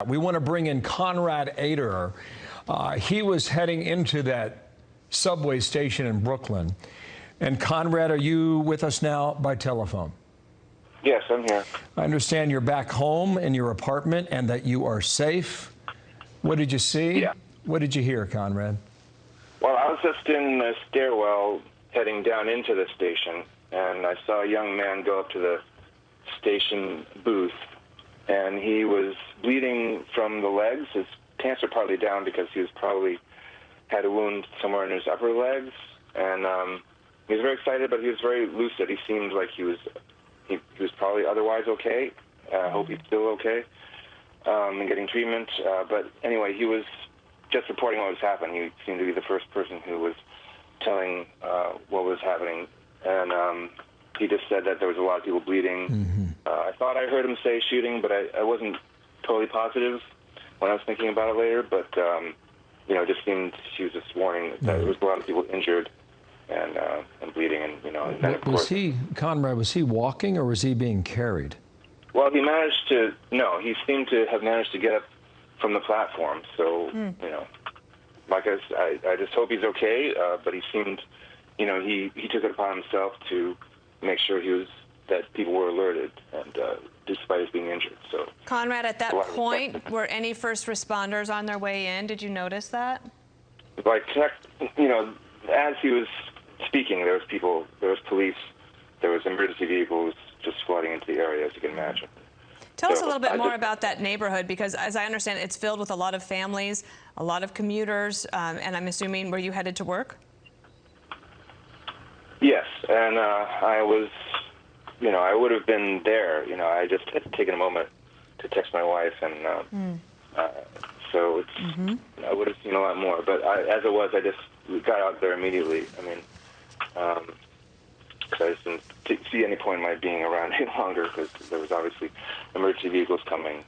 that. We want to bring in Conrad Ader. He was heading into that subway station in Brooklyn. And Conrad, are you with us now by telephone? Yes, I'm here. I understand you're back home in your apartment and that you are safe. What did you see? Yeah. What did you hear, Conrad? Well, I was just in the stairwell heading down into the station, and I saw a young man go up to the station booth, and he was bleeding from the legs. His pants were partly down because he was probably had a wound somewhere in his upper legs, and he was very excited, but he was very lucid. He seemed like he was probably otherwise okay. I hope he's still okay and getting treatment. But anyway, he was just reporting what was happening. He seemed to be the first person who was telling what was happening. And he just said that there was a lot of people bleeding. Mm-hmm. I thought I heard him say shooting, but I wasn't totally positive when I was thinking about it later. But, you know, it just seemed she was just warning that there was a lot of people injured and bleeding. And, you know, and then, of course, Conrad, was he walking or was he being carried? Well, he managed to, no, he seemed to have managed to get up from the platform. So, you know, like I just hope he's okay. But he seemed, you know, he took it upon himself to make sure that people were alerted, and despite his being injured. So, Conrad, at that point, were any first responders on their way in? Did you notice that? Like, you know, as he was speaking, there was people, there was police, there was emergency vehicles just flooding into the area, as you can imagine. Tell us a little bit more about that neighborhood, because as I understand, it's filled with a lot of families, a lot of commuters, and I'm assuming, were you headed to work? Yes, and I was, you know, I would have been there. You know, I just had taken a moment to text my wife, and so it's, I would have seen a lot more. But as it was, I just got out there immediately. I mean, because I just didn't see any point in my being around any longer, because there was obviously emergency vehicles coming.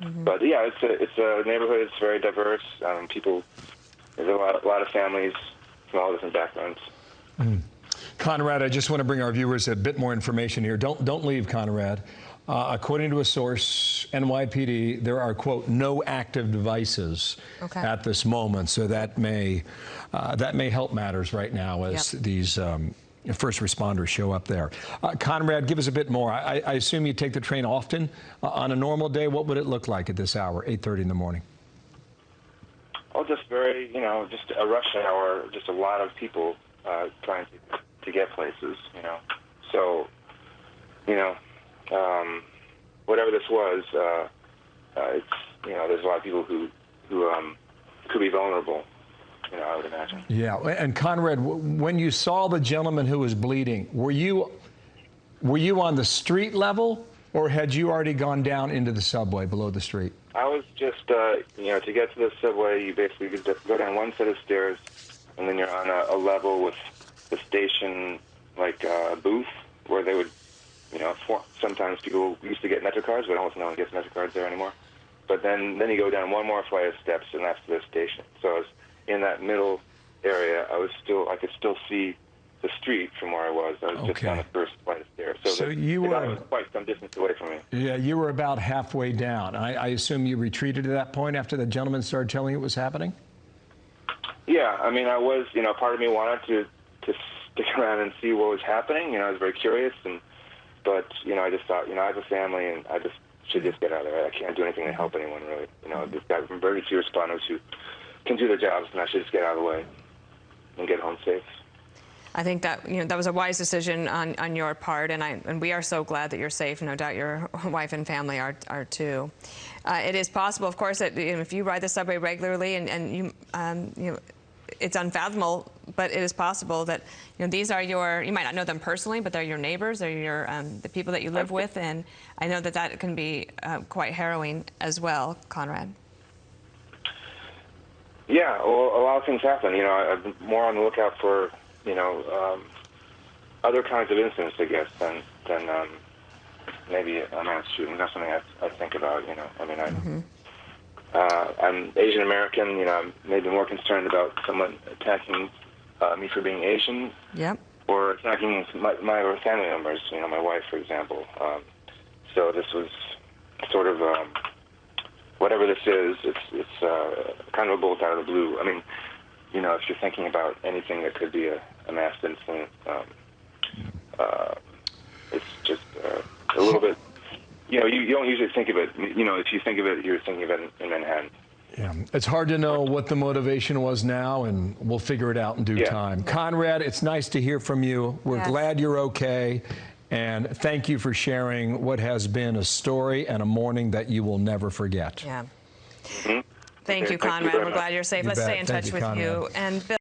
But yeah, it's a neighborhood. It's very diverse. People, there's a lot of families from all different backgrounds. Conrad, I just want to bring our viewers a bit more information here. Don't leave, Conrad. According to a source, NYPD, there are, quote, no active devices at this moment. So that may help matters right now as these first responders show up there. Conrad, give us a bit more. I assume you take the train often. On a normal day, what would it look like at this hour, 8:30 in the morning? Oh, just very, you know, just a rush hour, just a lot of people trying to get places, you know. So, you know, whatever this was, it's, you know, there's a lot of people who could be vulnerable, you know, I would imagine. Yeah, and Conrad, when you saw the gentleman who was bleeding, were you on the street level, or had you already gone down into the subway below the street? I was just, you know, to get to the subway, you basically go down one set of stairs, and then you're on a level with the station, like booth, where they would, you know, sometimes people used to get MetroCards, but almost no one gets MetroCards there anymore. But then you go down one more flight of steps, and that's the station. So I was in that middle area. I could still see the street from where I was. I was just on the first flight of stairs. So you were quite some distance away from me. Yeah, you were about halfway down. I assume you retreated at that point after the gentleman started telling you what was happening? Yeah, I mean, I was, you know, part of me wanted to stick around and see what was happening. You know, I was very curious, but, you know, I just thought, you know, I have a family, and I just should just get out of there. I can't do anything to help anyone, really. You know, they've got emergency responders who can do their jobs, and I should just get out of the way and get home safe. I think that, you know, that was a wise decision on your part, and we are so glad that you're safe. No doubt your wife and family are too. It is possible, of course, that, you know, if you ride the subway regularly and you know, it's unfathomable, but it is possible that, you know, these are you might not know them personally, but they're your neighbors, they're your the people that you live with, and I know that can be quite harrowing as well, Conrad. Yeah, well, a lot of things happen. You know, I'm more on the lookout for, you know, other kinds of incidents, I guess, than maybe a mass shooting. That's something I think about, you know. I mean, I'm Asian American. You know, I'm maybe more concerned about someone attacking me for being Asian, or attacking my family members. You know, my wife, for example. So this was sort of whatever this is, it's kind of a bolt out of the blue. I mean, you know, if you're thinking about anything that could be a mass incident, it's just a little bit, you know, you don't usually think of it, you know, if you think of it, you're thinking of it in Manhattan. Yeah, it's hard to know what the motivation was now, and we'll figure it out in due time. Conrad, it's nice to hear from you. We're glad you're okay, and thank you for sharing what has been a story and a morning that you will never forget. Yeah. Mm-hmm. Thank you, Conrad. We're glad you're safe. Let's stay in touch with you. And Bill